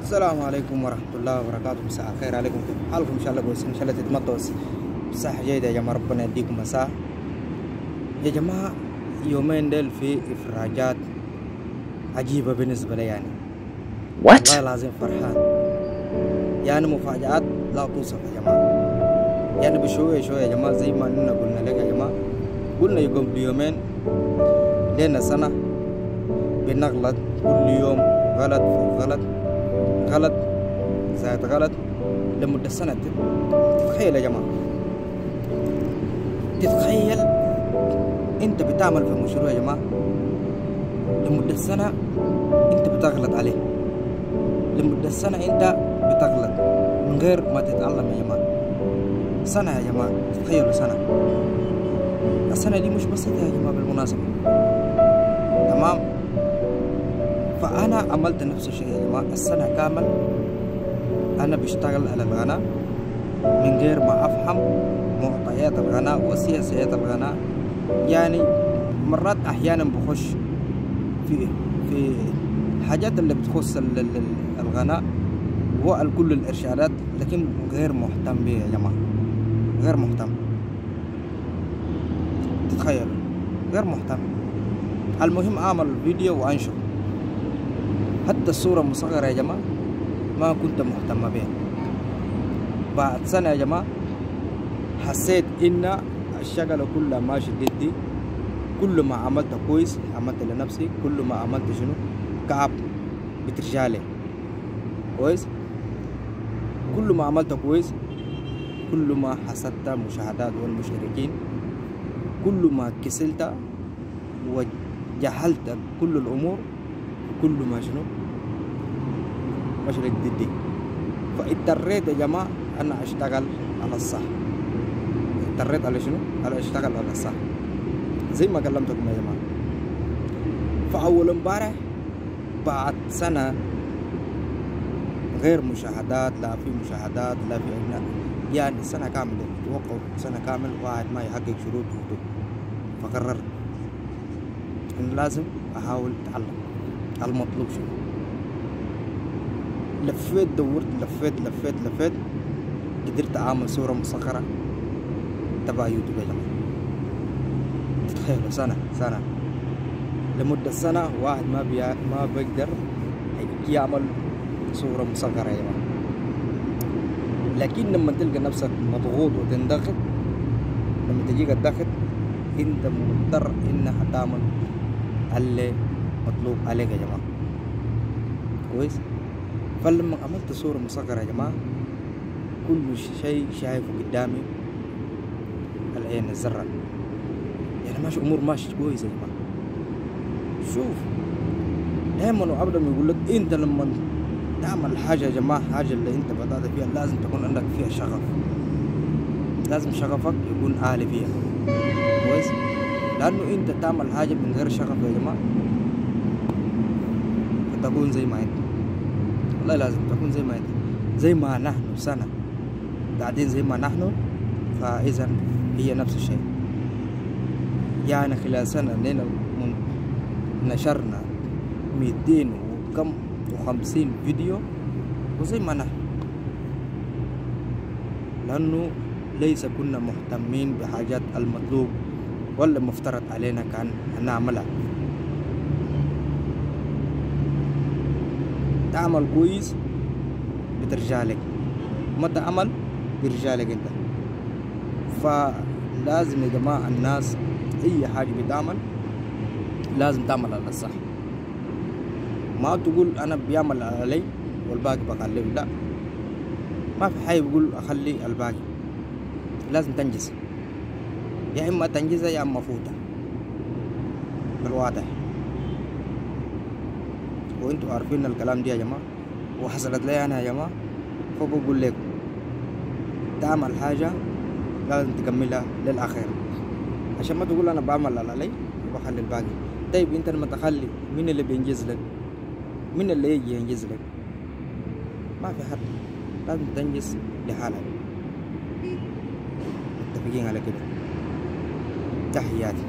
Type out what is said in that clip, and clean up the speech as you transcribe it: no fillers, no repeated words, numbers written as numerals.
السلام عليكم ورحمة الله وبركاته. مساء الخير عليكم، حالكم إن شاء الله كويسين، إن شاء الله تتمطوا صحة جيدة يا جماعة. ربنا يديكم مساء يا جماعة. يومين ديل في إفراجات عجيبة بالنسبة لي يعني والله العظيم فرحان يعني مفاجآت لا توصف يا جماعة. يعني بشوية شوية يا جماعة زي ما إننا قلنا لك يا جماعة، قلنا يقوم بيومين لنا سنة بنغلط كل يوم، غلط في غلط، غلط زائد غلط لمدة سنة. تتخيل يا جماعة، تتخيل انت بتعمل في مشروع يا جماعة لمدة سنة انت بتغلط عليه، لمدة سنة انت بتغلط من غير ما تتعلم يا جماعة. سنة يا جماعة، تتخيلوا سنة. السنة دي مش بسيطة يا جماعة بالمناسبة، تمام؟ فأنا عملت نفس الشيء يا جماعة. السنة كامل أنا بشتغل على الغناء من غير ما أفهم معطيات الغناء وسياسيات الغناء. يعني مرات أحيانا بخش في الحاجات اللي بتخص الغناء وكل الإرشادات، لكن غير مهتم بها يا جماعة، غير مهتم. تتخيلوا، غير مهتم. المهم أعمل فيديو وأنشر، حتى الصورة مصغرة يا جماعة ما كنت مهتم بها. بعد سنة يا جماعة حسيت إن الشغل كله ماشي ضدي. كل ما عملت كويس عملت لنفسي، كل ما عملت شنو كعب بترجالي كويس. كل ما عملت كويس كل ما حسدت مشاهدات والمشتركين، كل ما كسلت وجهلت كل الأمور، كل ما شنو مشرك ضدي. فاضطريت يا جماعة أنا أشتغل على الصح. اضطريت على شنو؟ على أشتغل على الصح زي ما كلمتكم يا جماعة. فأول امبارح بعد سنة غير مشاهدات، لا في مشاهدات لا في أجنبي، يعني سنة كاملة توقف، سنة كامل واحد ما يحقق شروط يوتيوب. فقررت إن لازم أحاول أتعلم المطلوب شنو. لفيت دورت لفيت قدرت أعمل صورة مصغرة تبع يوتيوب يا جماعة. تتخيلوا سنة لمدة سنة واحد ما بيقدر يعمل صورة مصغرة يا جماعة. لكن لما تلقى نفسك مضغوط وتنضغط، لما تجيك الضغط انت مضطر انك تعمل اللي مطلوب عليك يا جماعة كويس. فلما عملت صورة مصغرة يا جماعة كل شيء شايفه قدامي العين الزرع، يعني ماشي امور ماشي كويس يا جماعة. شوف دايما وابدا يقول لك انت لما تعمل حاجة يا جماعة، حاجة اللي انت بدأت فيها لازم تكون عندك فيها شغف، لازم شغفك يكون عالي فيها كويس. لانه انت تعمل حاجة من غير شغف يا جماعة فتكون زي ما انت، والله لازم تكون زي ما انت. زي ما نحن سنة قاعدين زي ما نحن، فإذا هي نفس الشيء. يعني خلال سنة لنا نشرنا 250 فيديو وزي ما نحن، لأنه ليس كنا مهتمين بحاجات المطلوب ولا مفترض علينا كان نعملها. تعمل كويس بترجالك، ما تعمل برجالك انت. فلازم يا جماعة الناس اي حاجة بتعمل لازم تعمل على الصح. ما تقول انا بيعمل علي والباقي بخليه، لا، ما في حي بيقول اخلي الباقي. لازم تنجز، يا اما تنجزها يا اما فوتها بالواضح. وانتوا عارفين الكلام دي يا جماعة وحصلت لي انا يا جماعة. فبقول لكم تعمل حاجة لازم تكملها للأخير، عشان ما تقول أنا بعمل علي وبخلي الباقي. طيب أنت لما تخلي مين اللي بينجز لك؟ مين اللي يجي ينجز لك؟ ما في حد. لازم تنجز لحالك. متفقين على كده؟ تحياتي.